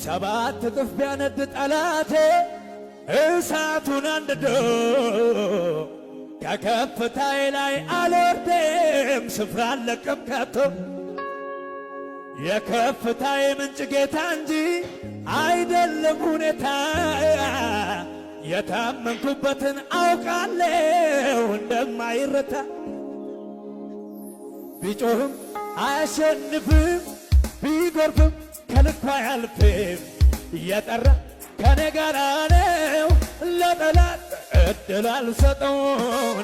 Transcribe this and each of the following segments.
ሰባት እጥፍ ቢያነድ ጠላቴ እሳቱን አንድዶ ከከፍታዬ ላይ አልወርድም ስፍራ አልለቅም ከቶ። የከፍታዬ ምንጭ ጌታ እንጂ አይደለም ሁኔታ። የታመንኩበትን አውቃለሁ እንደማይረታ። ቢጮህም አያሸንፍም ቢጎርፍም ከልኩ አያልፍም። እየጠራ ከኔ ጋር ነው። ለጠላት እድል አልሰጠው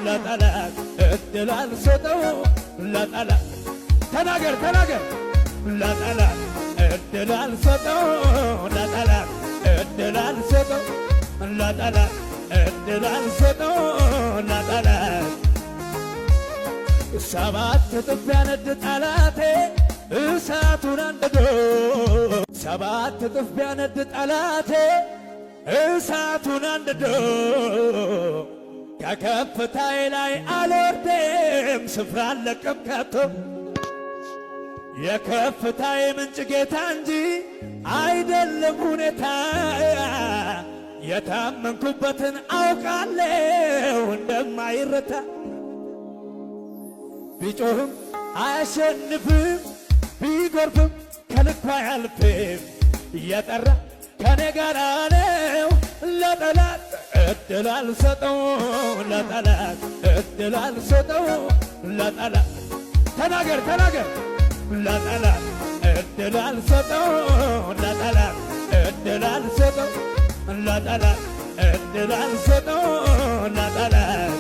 ለጠላት እድል አልሰጠው ለጠላት ተናገር ተናገር ለጠላት እድል አልሰጠው ለጠላት እድል አልሰጠው ለጠላት እድል አልሰጠው ለጠላት። ሰባት እጥፍ ቢያነድ ጠላቴ እሳቱን አንድዶ ሰባት እጥፍ ቢያነድ ጠላቴ እሳቱን አንድዶ ከከፍታዬ ላይ አልወርድም ስፍራ አልለቅም ከቶ። የከፍታዬ ምንጭ ጌታ እንጂ አይደለም ሁኔታ። የታመንኩበትን አውቃለሁ እንደማይረታ። ቢጮህም አያሸንፍም ቢጎርፍም ከልኩ አያልፍም። እየጠራ ከኔ ጋር ነው። ለጠላት እድል አልሰጠው ለጠላት እድል አልሰጠው ለጠላት ተናገር ተናገር ለጠላት እድል አልሰጠው ለጠላት እድል አልሰጠው ለጠላት እድል አልሰጠው ለጠላት።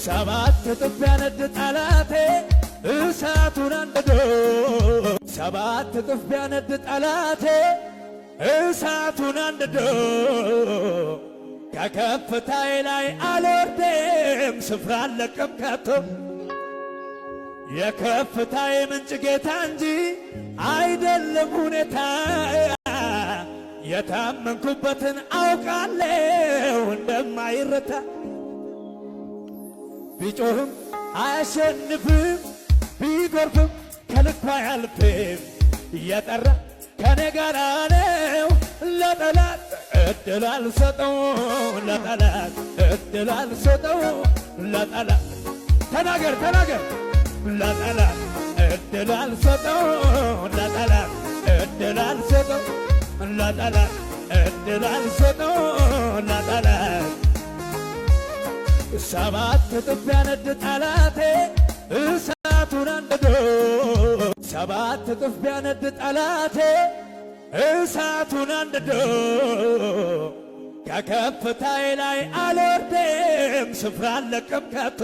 ሰባት እጥፍ ቢያነድ ጠላቴ እሳቱን አንድዶ ሰባት እጥፍ ቢያነድ ጠላቴ እሳቱን አንድዶ ከከፍታዬ ላይ አልወርድም ስፍራ አልለቅም ከቶ። የከፍታዬ ምንጭ ጌታ እንጂ አይደለም ሁኔታ። የታመንኩበትን አውቃለሁ እንደማይረታ። ቢጮህም አያሸንፍም ቢጎርፍም ከልኩ አያልፍም። እየጠራ ከኔ ጋር ነው። ለጠላት እድል አልሰጠው ለጠላት እድል አልሰጠው ለጠላት ተናገር ተናገር ለጠላት እድል አልሰጠው ለጠላት እድል አልሰጠው ለጠላት እድል አልሰጠው ለጠላት። ሰባት እጥፍ ቢያነድ ጠላቴ እሳቱን አንድዶ ሰባት እጥፍ ቢያነድ ጠላቴ እሳቱን አንድዶ ከከፍታዬ ላይ አልወርድም ስፍራ አልለቅም ከቶ።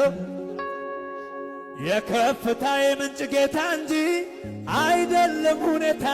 የከፍታዬ ምንጭ ጌታ እንጂ አይደለም ሁኔታ።